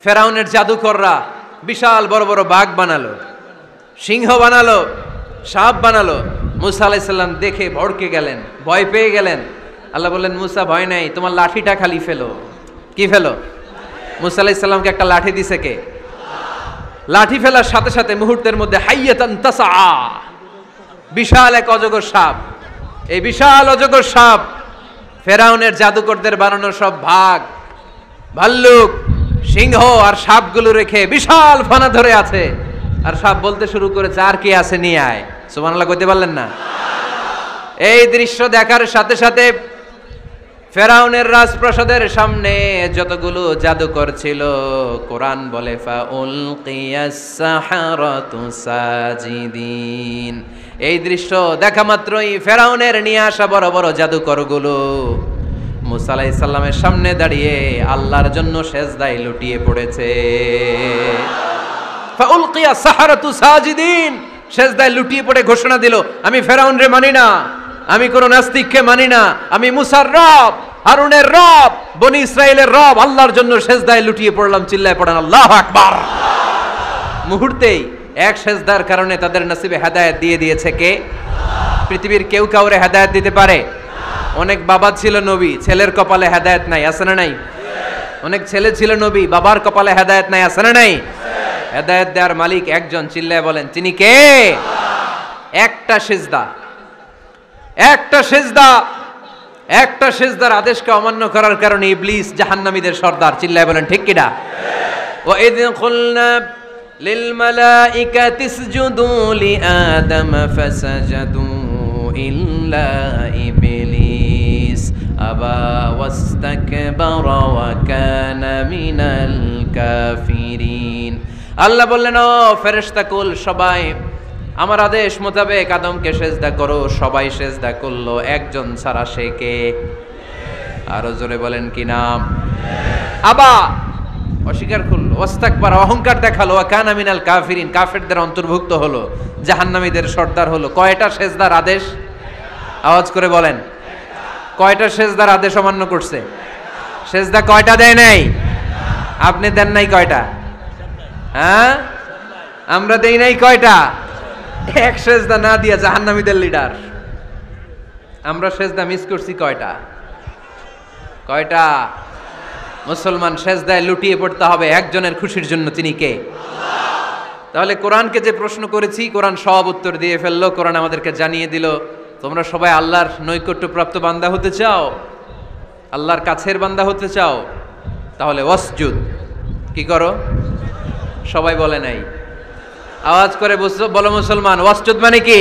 ফেরাউনের জাদুকররা বিশাল বড় বড় বাঘ বানালো, সিংহ বানালো, সাপ বানালো। মুসা আলাইহিস সালাম দেখে ভড়কে গেলেন, ভয় পেয়ে গেলেন। আল্লাহ বললেন, মুসা ভয় নাই, তোমার লাঠিটা খালি ফেলো। কি ফেলো? মুসা আলাইহিস সালামকে একটা লাঠি দিছে কে? লাঠি ফেলার সাথে সাথে মুহূর্তের মধ্যে হাইয়াতান তাসআ, বিশাল এক অজগর সাপ। এই বিশাল অজগর সাপ ফেরাউনের জাদুকরদের বানানো সব ভাগ, ভাল্লুক, সিংহ আর সাপগুলো রেখে বিশাল ফানা ধরে আছে। আর সাপ বলতে শুরু করেছে, আর কি আছে নিয়ে আয়। সুবহানাল্লাহ কইতে পারলেন না? এই দৃশ্য দেখার সাথে সাথে ফেরাউনের রাজপ্রাসাদের সামনে যতগুলো জাদুকর ছিল, কোরআন বলে ফাউলকিয়াস সাহারাতু সাজিদিন। এই দৃশ্য দেখা মাত্রই ফেরাউনের নিয়ে আসা বড় বড় জাদুকরগুলো মুসা আলাইহিস সালামের সামনে দাঁড়িয়ে আল্লাহর জন্য সেজদায় লুটিয়ে পড়েছে। ফাউলকিয়াস সাহারাতু সাজিদিন, সেজদায় লুটিয়ে পড়ে ঘোষণা দিল, আমি ফেরাউনরে মানি না, আমি কোন নাস্তিককে মানি না, আমি মুসার রব, হারুনের রব, বনি ইসরাইলের রব, আল্লাহর জন্য সেজদায় লুটিয়ে পড়লাম। চিল্লায় পড়েন আল্লাহু আকবার। মুহূর্তেই এক সেজদার কারণে তাদের নসিবে হেদায়েত দিয়ে দিয়েছে কে? পৃথিবীর কেউ কাউরে হেদায়েত দিতে পারে? অনেক বাবা ছিল নবী, ছেলের কপালে হেদায়েত নাই, আছে না নাই? অনেক ছেলে ছিল নবী, বাবার কপালে হেদায়েত নাই, আছে না নাই? হেদায়েত দেওয়ার মালিক একজন, চিল্লায় বলেন তিনি কে? একটা সিজদা, একটা সিজদা, একটা সিজদার আদেশকে অমান্য করার কারণে ইবলিস জাহান্নামীদের সর্দার। চিল্লায় বলেন ঠিক কিনা? ওয়া ইয কুলনা লিল মালাইকাতি ইসজুদু লিআদম ফাসাজাদু ইল্লা ইবলিস আবা ওয়াস্তাকবারা ওয়া কানা মিনাল কাফিরিন। আল্লাহ বললেন, ও ফেরেশতাকুল সবাই আমার আদেশ মোতাবেক আদমকে সেজদা করো। সবাই সেজদা করলো, একজন ছাড়া, সে কে? আরো জোরে বলেন কি নাম? আবা, অস্বীকার করলো, ওয়াস্তাকবার, অহংকার দেখালো, ওয়া কানা মিনাল কাফিরিন, কাফেরদের অন্তর্ভুক্ত হলো, জাহান্নামীদের সর্দার হলো। কয়টা সেজদার আদেশ? আওয়াজ করে বলেন, কয়টা সেজদার আদেশ অমান্য করছে? সেজদা কয়টা দেয় নাই? আপনি দেন নাই কয়টা? হ্যাঁ, আমরা দেই নাই কয়টা? এক সেজদা না দিয়া জাহান্নামীদের লিডার। আমরা সেজদা মিস করছি কয়টা? কয়টা? মুসলমান সেজদায় লুটিয়ে পড়তে হবে একজনের খুশির জন্য, তিনি কে? তাহলে কোরআনকে যে প্রশ্ন করেছি, কোরআন সব উত্তর দিয়ে ফেললো। কোরআন আমাদেরকে জানিয়ে দিল, তোমরা সবাই আল্লাহর নৈকট্যপ্রাপ্ত বান্দা হতে চাও, আল্লাহর কাছের বান্দা হতে চাও, তাহলে ওয়াসজুদ, কি করো? সবাই বলে নাই, আওয়াজ করে বলো মুসলমান, ওয়াসজুদ মানে কি?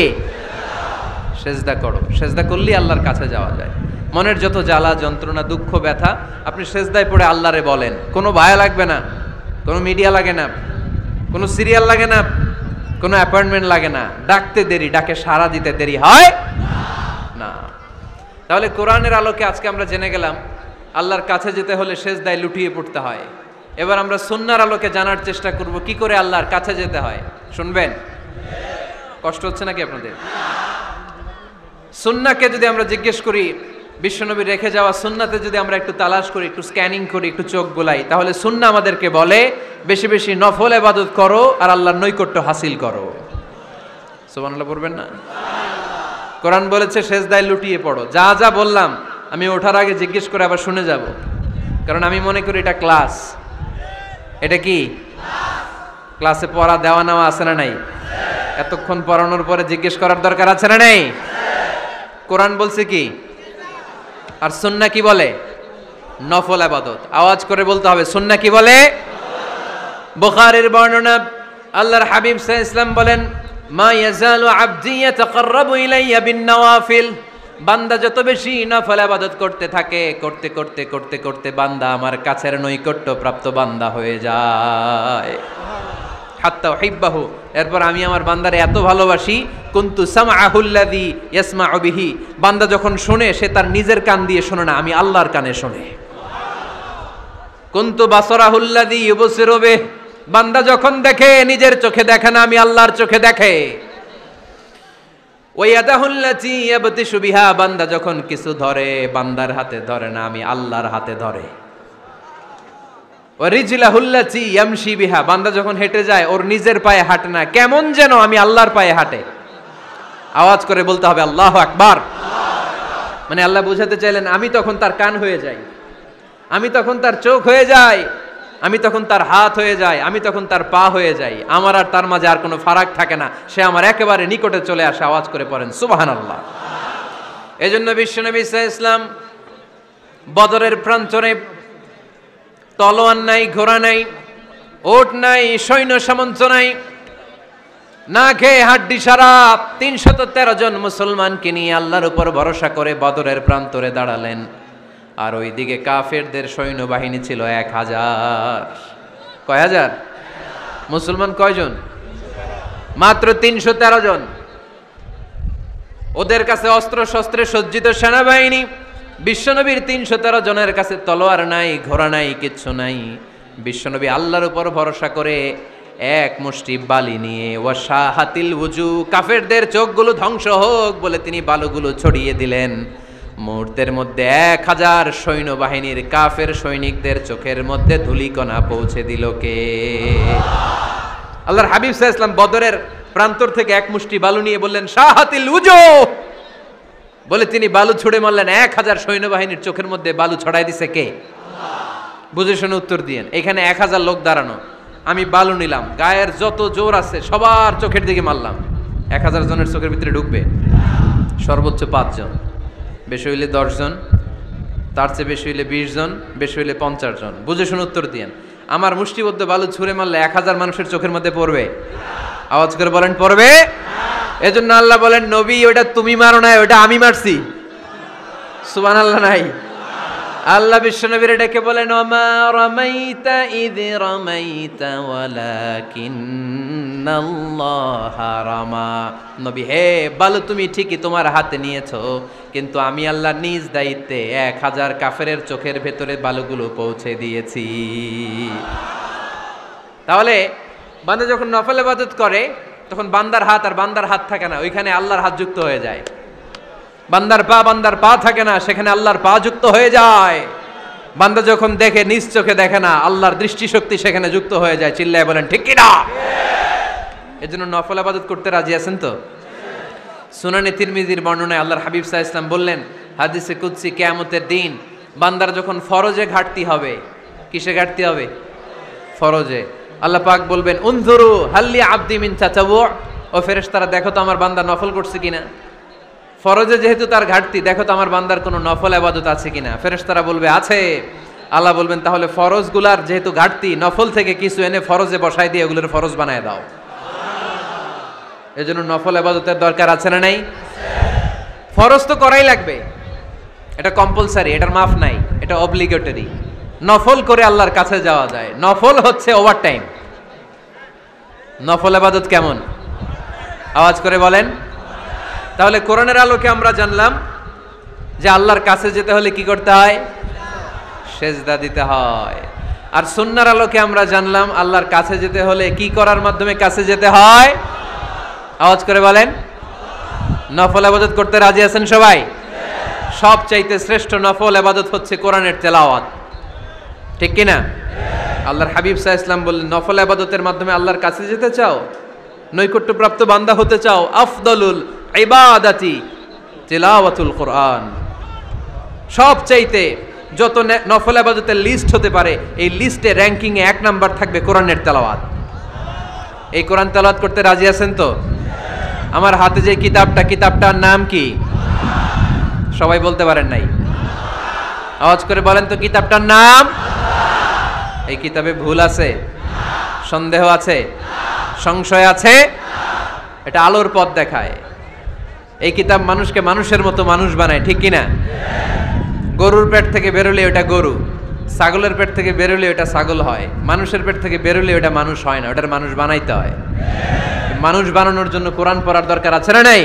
সেজদা করো। সেজদা করলেই আল্লাহর কাছে যাওয়া যায়। মনের যত জ্বালা যন্ত্রণা দুঃখ ব্যথা আপনি সেজদায় পড়ে আল্লাহরে বলেন। কোনো ভায়া লাগবে না, কোনো মিডিয়া লাগে না, কোনো সিরিয়াল লাগে না, কোনো অ্যাপয়েন্টমেন্ট লাগে না। ডাকতে দেরি, ডাকে সাড়া দিতে দেরি হয় না। তাহলে কোরআনের আলোকে আজকে আমরা জেনে গেলাম আল্লাহর কাছে যেতে হলে সেজদায় লুটিয়ে পড়তে হয়। এবার আমরা সুন্নাহর আলোকে জানার চেষ্টা করব কি করে আল্লাহর কাছে যেতে হয়। শুনবেন? কষ্ট হচ্ছে নাকি আপনাদের? সুন্নাহকে যদি আমরা জিজ্ঞেস করি, বিশ্বনবী রেখে যাওয়া সুন্নাতে যদি আমরা একটু তালাশ করি, একটু স্ক্যানিং করি, একটু চোখ বোলাই, তাহলে সুন্নাহ আমাদেরকে বলে বেশি বেশি নফল ইবাদত করো আর আল্লাহর নৈকট্য হাসিল করো। সুবহানাল্লাহ পড়বেন না? কোরআন বলেছে সেজদায় লুটিয়ে পড়ো। যা যা বললাম আমি ওঠার আগে জিজ্ঞেস করে আবার শুনে যাব, কারণ আমি মনে করি এটা ক্লাস। এটা কি ক্লাসে পড়া দেওয়া নেওয়া আছে না নাই? এতক্ষণ পড়ানোর পরে জিজ্ঞেস করার দরকার আছে না নাই? কোরআন বলছে কি আর সুন্নাহ কি বলে? নফল ইবাদত। আওয়াজ করে বলতে হবে, সুন্নাহ কি বলে? বুখারীর বর্ণনা, আল্লাহর হাবিব সাল্লাল্লাহু আলাইহি ওয়াসাল্লাম বলেন, মা ইয়াজালু আবদি ইয়াতাকাররাবু ইলাইয়া বিন নওয়াফিল, বান্দা যত বেশি নফল ইবাদত করতে থাকে, করতে করতে করতে করতে বান্দা আমার কাছের নৈকট্য প্রাপ্ত বান্দা হয়ে যায়। হাত্তা উহিব্বাহু, এরপর আমি আমার বান্দারে এত ভালোবাসি, কুনতু সামআহুল্লাযী ইয়াসমাউ বিহি, বান্দা যখন শুনে সে তার নিজের কান দিয়ে শোনে না, আমি আল্লাহর কানে শুনে। কুনতু বাসারাহুল্লাযী ইউবসিরু বিহি, বান্দা যখন দেখে নিজের চোখে দেখে না, আমি আল্লাহর চোখে দেখে। ওয়ায়াদাহুল্লাতী ইয়াবতিশু বিহা, বান্দা যখন কিছু ধরে বান্দার হাতে ধরে না, আমি আল্লাহর হাতে ধরে। ওয়া রিজলাহুল্লাতি ইয়ামশি বিহা, বান্দা যখন হেঁটে যায় ওর নিজের পায়ে হাঁটে না, কেমন যেন আমি আল্লাহর পায়ে হাঁটে। আওয়াজ করে বলতে হবে আল্লাহু আকবার। মানে আল্লাহ বুঝাতে চাইলেন আমি তখন তার কান হয়ে যাই, আমি তখন তার চোখ হয়ে যাই, আমি তখন তার হাত হয়ে যাই, আমি তখন তার পা হয়ে যাই, আমার আর তার মাঝে আর কোনো ফারাক থাকে না, সে আমার একেবারে নিকটে চলে আসে। আওয়াজ করে পড়েন সুবহানাল্লাহ। এজন্য বিশ্বনবী সাল্লাল্লাহু আলাইহি ওয়াসাল্লাম বদরের প্রান্তরে তলোয়ার নাই, ঘোড়া নাই, ওট নাই, সৈন্য সামন্ত নাই, না খেয়ে হাড্ডি সারা ৩১৩ জন মুসলমানকে নিয়ে আল্লাহর উপর ভরসা করে বদরের প্রান্তরে দাঁড়ালেন। আর ওইদিকে কাফেরদের সৈন্যবাহিনী ছিল ১,০০০। কয় হাজার? মুসলমান কয়জন? মাত্র ৩১৩ জন। ওদের কাছে অস্ত্র শস্ত্রে সজ্জিত সেনাবাহিনী, বিশ্বনবীর ৩১৩ জনের কাছে তলোয়ার নাই, ঘোড়া নাই, কিচ্ছু নাই। বিশ্বনবী আল্লাহর উপর ভরসা করে এক মুষ্টি বালি নিয়ে ওয়াশাহাতিল ওযু, কাফেরদের চোখগুলো ধ্বংস হোক বলে তিনি বালুগুলো ছড়িয়ে দিলেন। মুহূর্তের মধ্যে ১,০০০ সৈন্যবাহিনীর কাফের সৈনিকদের চোখের মধ্যে ধূলিকণা পৌঁছে দিল কে? আল্লাহর হাবিব সাল্লাল্লাহু আলাইহি ওয়াসাল্লাম বদরের প্রান্তর থেকে এক মুষ্টি বালু নিয়ে বললেন শাহাতিল ওযু, বলে তিনি বালু ছুড়ে মারলেন। ১,০০০ সৈন্যবাহিনীর চোখের মধ্যে বালু ছড়াই দিছে কে? বুঝে শুনে উত্তর দিয়েন। এখানে ১,০০০ লোক দাঁড়ানো, আমি বালু নিলাম, গায়ের যত জোর আছে সবার চোখের দিকে মারলাম। ১,০০০ জনের চোখের ভিতরে ঢুকবে? সর্বোচ্চ ৫ জন, বেশি হইলে ১০ জন, তার চেয়ে বেশি হইলে ২০ জন, বেশি হইলে ৫০ জন। বুঝে শুনে উত্তর দিয়েন। আমার মুষ্টিবদ্ধ বালু ছুঁড়ে মারলে ১,০০০ মানুষের চোখের মধ্যে পড়বে? আওয়াজ করে বলেন পড়বে। এজন্য আল্লাহ বলেন নবী ওটা তুমি মারো নাই, ওটা আমি মারছি। সুবহানাল্লাহ নাই? আল্লাহ বিশ্বনবীর ডেকে বলেন ওমা রামাইতা ইয রামাইতা ওয়ালাকিন্নাল্লাহা রামা। নবী হে, বালু তুমি ঠিকই তোমার হাতে নিয়েছো, কিন্তু আমি আল্লাহ নিজ দায়িত্বে ১,০০০ কাফেরের চোখের ভেতরে বালুগুলো পৌঁছে দিয়েছি। তাহলে বান্দা যখন নফল ইবাদত করে তখন বান্দার হাত আর বান্দার হাত থাকে না, ওইখানে আল্লাহর হাত যুক্ত হয়ে যায়। বান্দার পা থাকে না, সেখানে আল্লাহর পা যুক্ত হয়ে যায়। বান্দা যখন দেখে নিজ চোখে দেখে না, আল্লাহর দৃষ্টিশক্তি সেখানে যুক্ত হয়ে যায়। চিল্লায় বলেন ঠিক কি না? এজন্য নফল ইবাদত করতে রাজি আছেন তো? সুনানে তিরমিজির বর্ণনায় আল্লাহর হাবিব সাল্লাল্লাহু আলাইহি ওয়াসাল্লাম বললেন হাদিসে কুদসি, কিয়ামতের দিন বান্দার যখন ফরজে ঘাটতি হবে, কিসে ঘাটতি হবে? ফরজে। আল্লাহ পাক বলবেন উনজুরু হাল্লি আবদি মিন তাতাওয়ু, ও ফেরেশতারা দেখো তো আমার বান্দা নফল করছে কিনা। ফরজে যেহেতু তার ঘাটতি, দেখো তো আমার বান্দার কোনো নফল ইবাদত আছে কিনা। ফেরেশতারা বলবে আছে। আল্লাহ বলবেন তাহলে ফরজগুলার যেহেতু ঘাটতি, নফল থেকে কিছু এনে ফরজে বসাই দিয়ে এগুলোর ফরজ বানায় দাও। এজন্য নফল ইবাদতের দরকার আছে না নাই? ফরজ তো করাই লাগবে, এটা কম্পালসারি, এটার মাফ নাই, এটা অব্লিগেটরি। নফল করে আল্লাহর কাছে যাওয়া যায়, নফল হচ্ছে ওভার টাইম। নফল ইবাদত কেমন? আওয়াজ করে বলেন। তাহলে কোরআনের আলোকে আমরা জানলাম যে আল্লাহর কাছে যেতে হলে কি করতে হয়? সেজদা দিতে হয়। আর সুন্নাহর আলোকে আমরা জানলাম আল্লাহর কাছে যেতে হলে কি করার মাধ্যমে কাছে যেতে হয়? আওয়াজ করে বলেন। নফল ইবাদত করতে রাজি আছেন সবাই? সবচাইতে শ্রেষ্ঠ নফল ইবাদত হচ্ছে কোরআনের তেলাওয়াত, ঠিক কি না? আল্লাহর হাবিব সাল্লাল্লাহু আলাইহি ওয়াসাল্লাম বললেন নফল ইবাদতের মাধ্যমে আল্লাহর কাছে যেতে চাও, নৈকট্যপ্রাপ্ত বান্দা হতে চাও, আফদলুল ইবাদাতি তিলাওয়াতুল কোরআন। সবচাইতে যত নফল ইবাদতের লিস্ট হতে পারে, এই লিস্টে র্যাঙ্কিং এ ১ নাম্বার থাকবে কোরআনের তেলাওয়াত। এই কোরআন তেলাওয়াত করতে রাজি আছেন তো? আমার হাতে যে কিতাবটার নাম কি? সবাই বলতে পারেন নাই? আওয়াজ করে বলেন তো কিতাবটার নাম। এই কিতাবে ভুল আছে? সন্দেহ আছে? সংশয় আছে? এটা আলোর পথ দেখায়। এই কিতাব মানুষকে মানুষের মতো মানুষ বানায়, ঠিক কিনা? গরুর পেট থেকে বেরোলে ওটা গরু, ছাগলের পেট থেকে বেরোলে ওটা ছাগল হয়, মানুষের পেট থেকে বেরোলে ওটা মানুষ হয় না, ওটার মানুষ বানাইতে হয়। মানুষ বানানোর জন্য কোরআন পড়ার দরকার আছে না নাই?